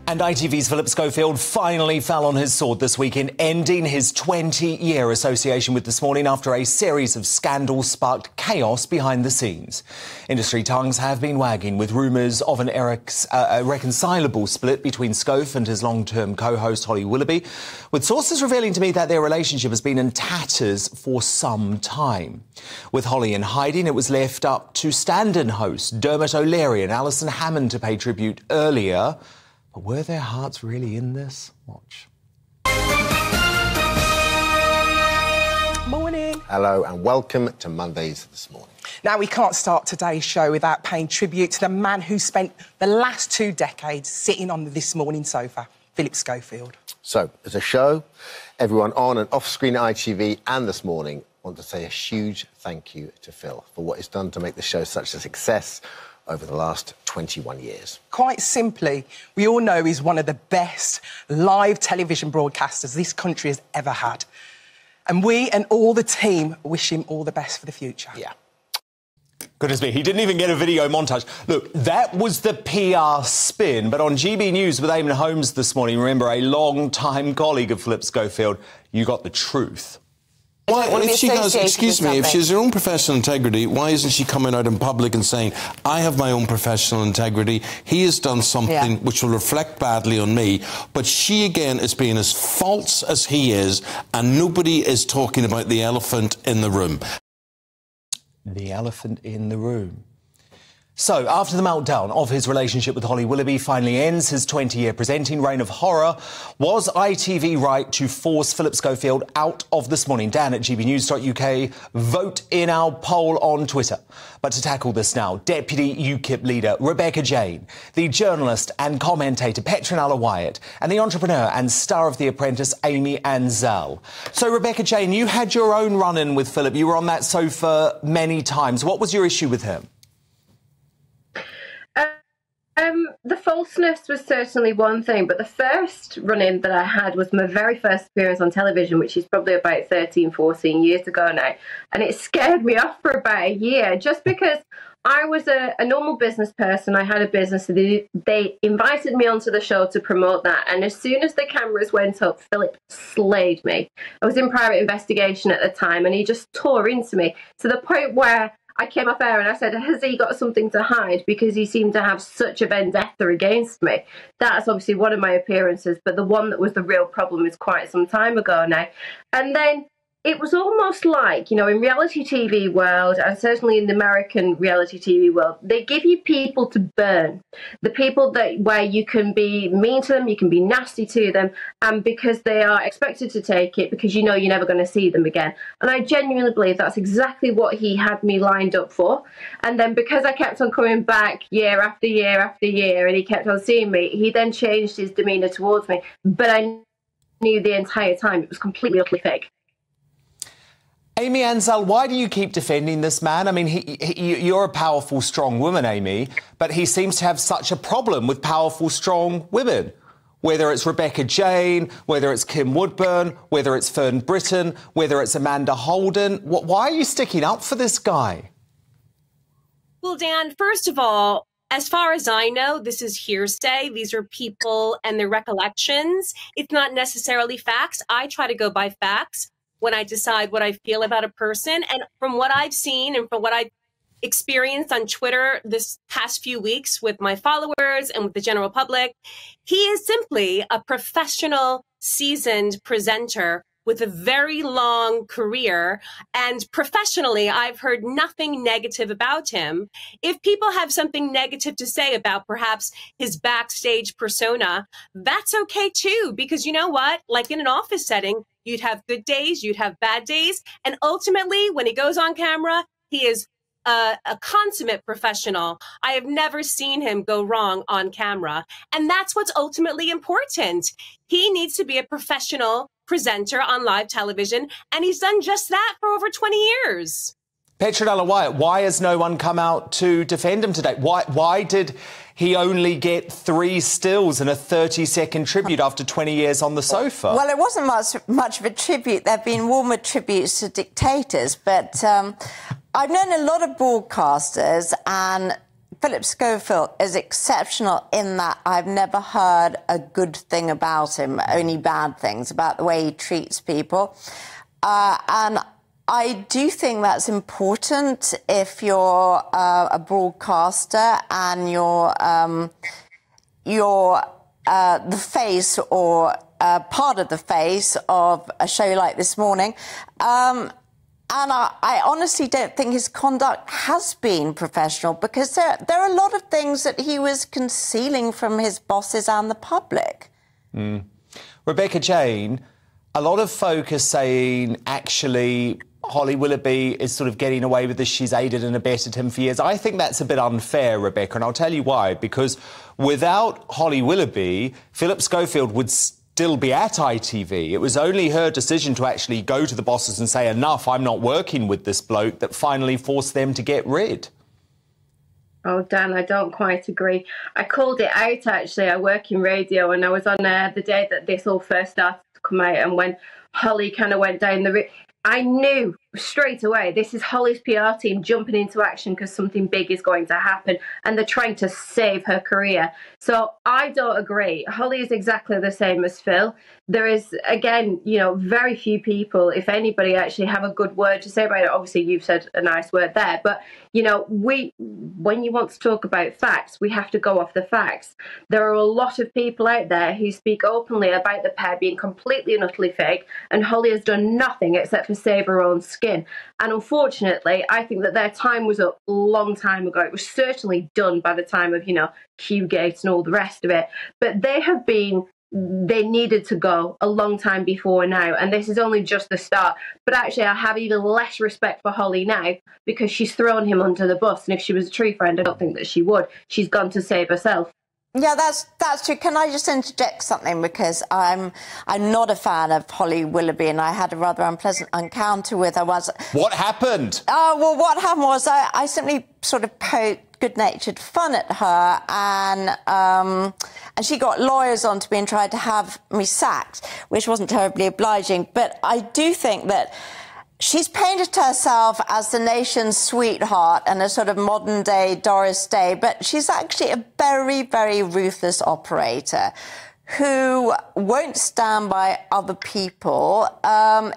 And ITV's Phillip Schofield finally fell on his sword this week in ending his 20-year association with This Morning after a series of scandals sparked chaos behind the scenes. Industry tongues have been wagging with rumours of an irreconcilable split between Schof and his long-term co-host Holly Willoughby, with sources revealing to me that their relationship has been in tatters for some time. With Holly in hiding, it was left up to stand-in hosts Dermot O'Leary and Alison Hammond to pay tribute earlier. But were their hearts really in this? Watch. Morning. Hello and welcome to Mondays This Morning. Now, we can't start today's show without paying tribute to the man who spent the last 2 decades sitting on the This Morning sofa, Phillip Schofield. So, as a show, everyone on and off screen at ITV and This Morning want to say a huge thank you to Phil for what he's done to make the show such a success over the last 21 years. Quite simply, we all know he's one of the best live television broadcasters this country has ever had. And we and all the team wish him all the best for the future. Yeah. Goodness me, he didn't even get a video montage. Look, that was the PR spin, but on GB News with Eamon Holmes this morning, remember, a long-time colleague of Phillip Schofield, you got the truth. Why, if she has, excuse me, if she has her own professional integrity, why isn't she coming out in public and saying, I have my own professional integrity, he has done something which will reflect badly on me, but she again is being as false as he is, and nobody is talking about the elephant in the room. The elephant in the room. So, after the meltdown of his relationship with Holly Willoughby finally ends his 20-year presenting reign of horror, was ITV right to force Phillip Schofield out of This Morning? Dan at gbnews.uk, vote in our poll on Twitter. But to tackle this now, Deputy UKIP leader Rebecca Jane, the journalist and commentator Petronella Wyatt, and the entrepreneur and star of The Apprentice, Amy Ansell. So, Rebecca Jane, you had your own run-in with Phillip. You were on that sofa many times. What was your issue with him? The falseness was certainly one thing, but the first run-in that I had was my very first appearance on television, which is probably about 13, 14 years ago now. And it scared me off for about a year, just because I was a normal business person. I had a business. They invited me onto the show to promote that. And as soon as the cameras went up, Phillip slayed me. I was in private investigation at the time, and he just tore into me to the point where I came off air and I said, has he got something to hide? Because he seemed to have such a vendetta against me. That's obviously one of my appearances, but the one that was the real problem is quite some time ago now. And then it was almost like, you know, in reality TV world, and certainly in the American reality TV world, they give you people to burn. The people that where you can be mean to them, you can be nasty to them, and because they are expected to take it, because you know you're never going to see them again. And I genuinely believe that's exactly what he had me lined up for. And then because I kept on coming back year after year after year, and he kept on seeing me, he then changed his demeanour towards me. But I knew the entire time it was completely utterly fake. Amy Ansell, why do you keep defending this man? I mean, you're a powerful, strong woman, Amy, but he seems to have such a problem with powerful, strong women. Whether it's Rebecca Jane, whether it's Kim Woodburn, whether it's Fern Britton, whether it's Amanda Holden. Why are you sticking up for this guy? Well, Dan, first of all, as far as I know, this is hearsay. These are people and their recollections. It's not necessarily facts. I try to go by facts when I decide what I feel about a person. And from what I've seen and from what I've experienced on Twitter this past few weeks with my followers and with the general public, he is simply a professional, seasoned presenter with a very long career. And professionally, I've heard nothing negative about him. If people have something negative to say about perhaps his backstage persona, that's okay too, because you know what? Like in an office setting, you'd have good days, you'd have bad days. And ultimately, when he goes on camera, he is a consummate professional. I have never seen him go wrong on camera. And that's what's ultimately important. He needs to be a professional presenter on live television, and he's done just that for over 20 years. Petronella Wyatt, why has no one come out to defend him today? Why did he only get 3 stills and a 30-second tribute after 20 years on the sofa? Well, it wasn't much of a tribute. There have been warmer tributes to dictators, but I've known a lot of broadcasters, and Phillip Schofield is exceptional in that I've never heard a good thing about him, only bad things about the way he treats people. And I do think that's important if you're a broadcaster and you're the face or part of the face of a show like This Morning. And I honestly don't think his conduct has been professional, because there are a lot of things that he was concealing from his bosses and the public. Rebecca Jane, a lot of folk are saying, actually, Holly Willoughby is sort of getting away with this. She's aided and abetted him for years. I think that's a bit unfair, Rebecca, and I'll tell you why. Because without Holly Willoughby, Phillip Schofield would still be at ITV. It was only her decision to actually go to the bosses and say, enough, I'm not working with this bloke, that finally forced them to get rid. Oh, Dan, I don't quite agree. I called it out, actually. I work in radio, and I was on the day that this all first started to come out, and when Holly kind of went down the route, I knew straight away this is Holly's PR team jumping into action because something big is going to happen, and they're trying to save her career. So I don't agree. Holly is exactly the same as Phil. There is, again, you know, very few people, if anybody, actually have a good word to say about it. Obviously, you've said a nice word there, but, you know, when you want to talk about facts, we have to go off the facts. There are a lot of people out there who speak openly about the pair being completely and utterly fake, and Holly has done nothing except for save her own skin. And unfortunately, I think that their time was up a long time ago. It was certainly done by the time of, you know, Q-Gate and all the rest of it. But they needed to go a long time before now, and this is only just the start. But actually, I have even less respect for Holly now, because she's thrown him under the bus, and if she was a true friend, I don't think that she would. She's gone to save herself. Yeah, that's true. Can I just interject something? Because I'm not a fan of Holly Willoughby, and I had a rather unpleasant encounter with her once. What happened? Oh, well, what happened was I simply sort of poked good-natured fun at her, and she got lawyers on to me and tried to have me sacked, which wasn't terribly obliging. But I do think that she's painted herself as the nation's sweetheart and a sort of modern-day Doris Day, but she's actually a very, very ruthless operator who won't stand by other people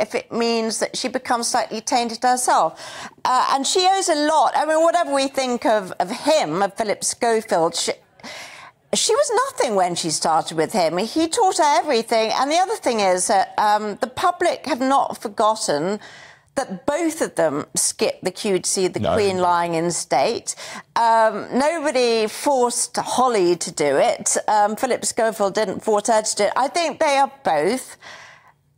if it means that she becomes slightly tainted herself. And she owes a lot. I mean, whatever we think of him, of Phillip Schofield, she was nothing when she started with him. He taught her everything. And the other thing is that the public have not forgotten that both of them skipped the queue to see the Queen lying in state. Nobody forced Holly to do it. Phillip Schofield didn't force her to do it. I think they are both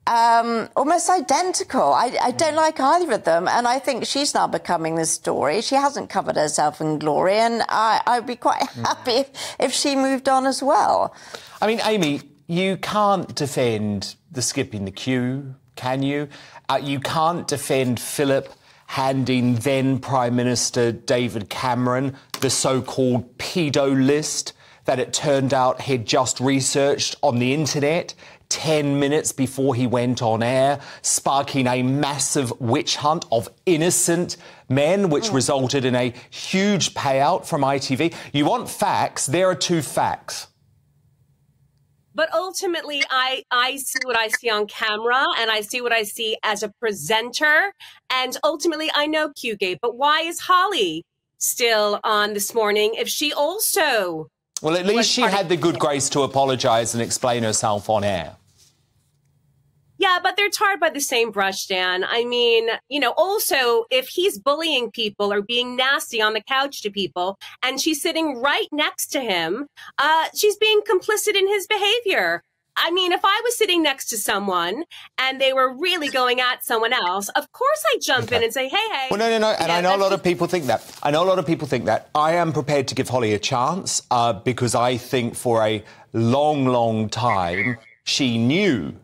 almost identical. I don't like either of them, and I think she's now becoming the story. She hasn't covered herself in glory, and I'd be quite happy if she moved on as well. I mean, Amy, you can't defend the skipping the queue, can you? You can't defend Phillip handing then Prime Minister David Cameron the so-called pedo list that it turned out he'd just researched on the internet 10 minutes before he went on air, sparking a massive witch hunt of innocent men, which resulted in a huge payout from ITV. You want facts? There are two facts. But ultimately, I see what I see on camera, and I see what I see as a presenter. And ultimately, I know Q-Gate. But why is Holly still on This Morning if she also... Well, at least she had the good grace to apologise and explain herself on air. Yeah, but they're tarred by the same brush, Dan. I mean, you know, also, if he's bullying people or being nasty on the couch to people, and she's sitting right next to him, she's being complicit in his behavior. I mean, if I was sitting next to someone and they were really going at someone else, of course I'd jump in and say, hey. Well, no. And I know a lot of people think that. I am prepared to give Holly a chance because I think for a long, long time she knew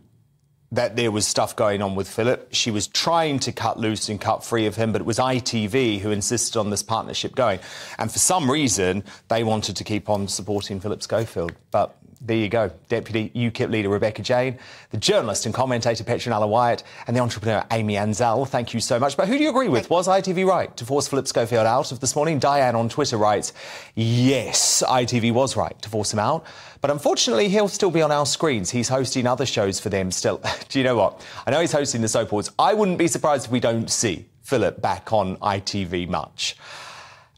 that there was stuff going on with Phillip. She was trying to cut loose and cut free of him, but it was ITV who insisted on this partnership going. And for some reason, they wanted to keep on supporting Phillip Schofield. But There you go. Deputy UKIP leader Rebecca Jane, the journalist and commentator Petronella Wyatt, and the entrepreneur Amy Ansell. Thank you so much. But who do you agree with? Was ITV right to force Phillip Schofield out of This Morning? Diane on Twitter writes, yes, ITV was right to force him out. But unfortunately, he'll still be on our screens. He's hosting other shows for them still. Do you know what? I know he's hosting the soap awards. I wouldn't be surprised if we don't see Phillip back on ITV much.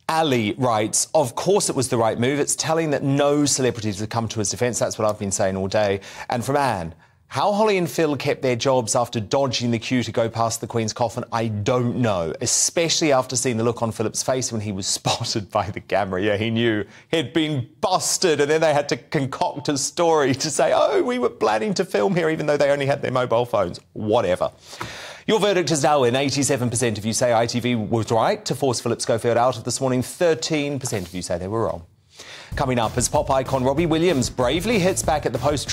Ali writes, of course it was the right move. It's telling that no celebrities have come to his defence. That's what I've been saying all day. And from Anne, how Holly and Phil kept their jobs after dodging the queue to go past the Queen's coffin, I don't know, especially after seeing the look on Philip's face when he was spotted by the camera. Yeah, he knew he'd been busted, and then they had to concoct a story to say, oh, we were planning to film here, even though they only had their mobile phones. Whatever. Your verdict is now in. 87% of you say ITV was right to force Phillip Schofield out of This Morning. 13% of you say they were wrong. Coming up, as pop icon Robbie Williams bravely hits back at the post